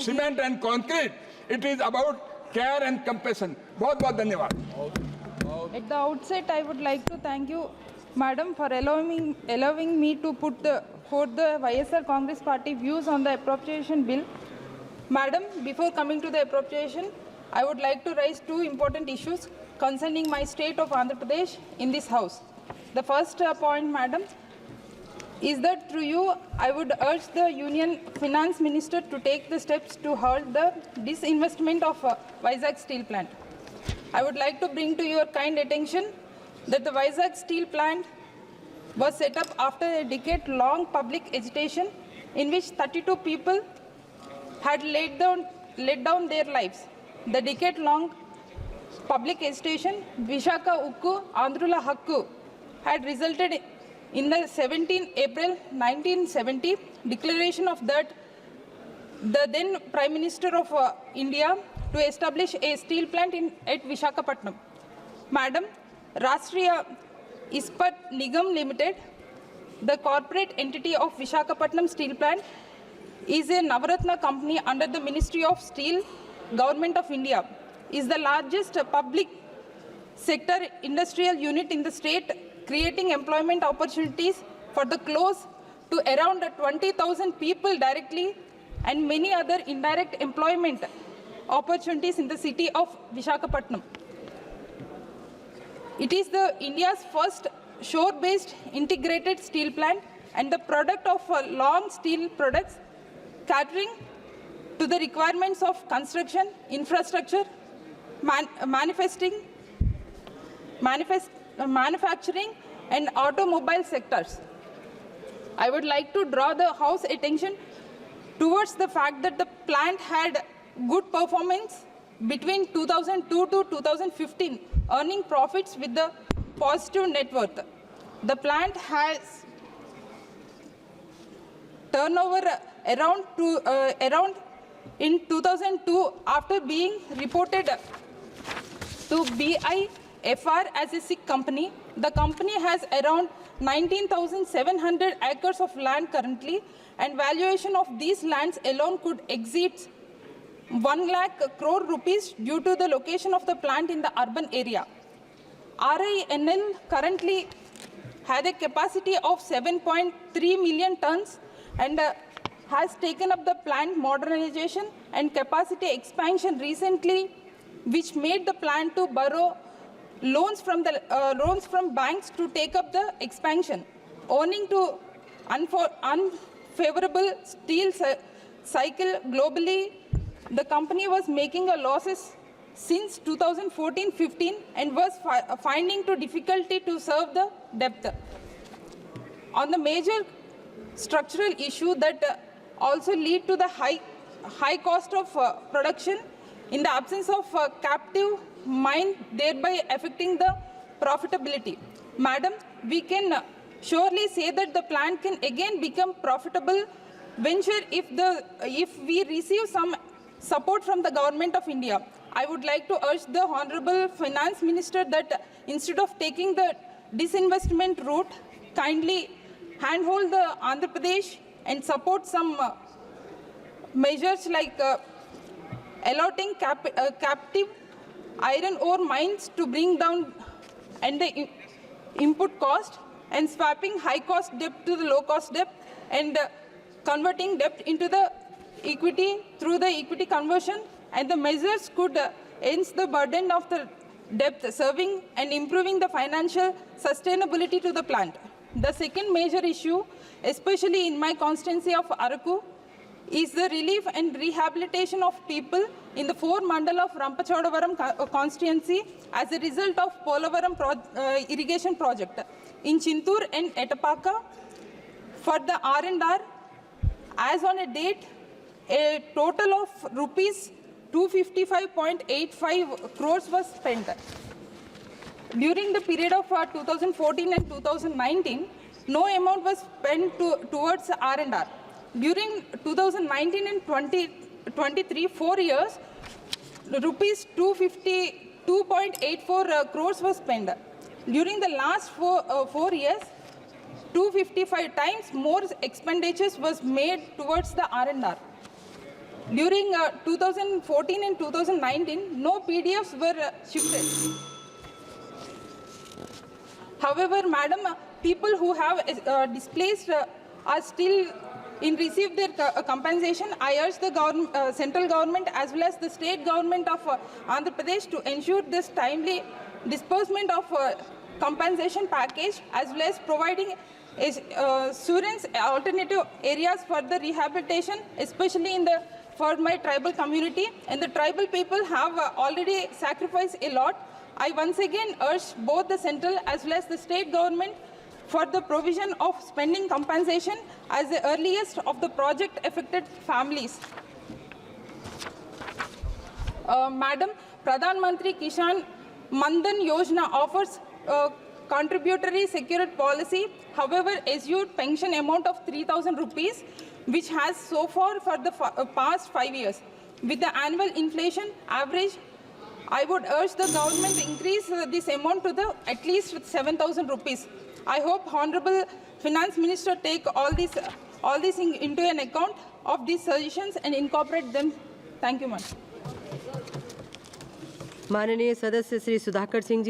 cement and concrete. It is about care and compassion. बहुत धन्यवाद. At the outset, I would like to thank you, Madam, for allowing me to put forth the YSR Congress Party views on the appropriation bill. Madam, before coming to the appropriation, I would like to raise two important issues concerning my state of Andhra Pradesh in this House. The first point, Madam, is that through you, I would urge the Union Finance Minister to take the steps to halt the disinvestment of Vizag Steel Plant. I would like to bring to your kind attention that the Vizag Steel Plant was set up after a decade-long public agitation in which 32 people had laid down their lives. The decade-long public agitation, Vishaka Ukku Andrula Hakku, had resulted in the 17 April 1970 declaration of that the then Prime Minister of India to establish a steel plant at Visakhapatnam. Madam, Rashtriya Ispat Nigam Limited, the corporate entity of Visakhapatnam Steel Plant, is a Navaratna company under the Ministry of Steel, Government of India, is the largest public sector industrial unit in the state, creating employment opportunities for the close to around 20,000 people directly and many other indirect employment opportunities in the city of Visakhapatnam. It is India's first shore-based integrated steel plant and the product of long steel products catering to the requirements of construction, infrastructure, manufacturing and automobile sectors. I would like to draw the House attention towards the fact that the plant had good performance between 2002 to 2015, earning profits with the positive net worth. The plant has turnover around in 2002 after being reported to BIFR as a sick company. The company has around 19,700 acres of land currently, and valuation of these lands alone could exceed 1 lakh crore rupees due to the location of the plant in the urban area. RINL currently had a capacity of 7.3 million tons and has taken up the plant modernization and capacity expansion recently, which made the plant to borrow loans from banks to take up the expansion. Owing to unfavorable steel cycle globally, the company was making a losses since 2014-15 and was finding to difficulty to serve the debt. On the major structural issue that also lead to the high cost of production in the absence of captive mine, thereby affecting the profitability. Madam, we can surely say that the plant can again become profitable venture if we receive some support from the Government of India. I would like to urge the Honorable Finance Minister that instead of taking the disinvestment route, kindly handhold the Andhra Pradesh and support some measures like allotting captive iron ore mines to bring down and the input cost and swapping high cost debt to the low cost debt and converting debt into the equity through the equity conversion, and the measures could end the burden of the debt, serving and improving the financial sustainability to the plant. The second major issue, especially in my constituency of Araku, is the relief and rehabilitation of people in the 4 mandal of Rampachodavaram constituency as a result of Polavaram irrigation project. In Chintur and Etapaka, for the R&R, as on a date, a total of rupees 255.85 crores was spent. During the period of 2014 and 2019, no amount was spent towards R&R. During 2019 and 2023, 4 years, rupees 252.84 crores was spent. During the last 4 years, 255 times more expenditures was made towards the R&R. During 2014 and 2019, no PDFs were shifted. However, Madam, people who have displaced are still in receive their compensation. I urge the central government as well as the state government of Andhra Pradesh to ensure this timely disbursement of compensation package as well as providing students alternative areas for the rehabilitation, especially for my tribal community. And the tribal people have already sacrificed a lot. I once again urge both the central as well as the state government for the provision of spending compensation as the earliest of the project affected families. Madam, Pradhan Mantri Kishan Mandan Yojana offers contributory secured policy, however, assured pension amount of 3,000 rupees, which has so far for the past 5 years. With the annual inflation average, I would urge the government to increase this amount to at least 7,000 rupees. I hope Honorable Finance Minister take all these into an account of these suggestions and incorporate them. Thank you, Madam. माननीय सदस्य श्री सुधाकर सिंह जी।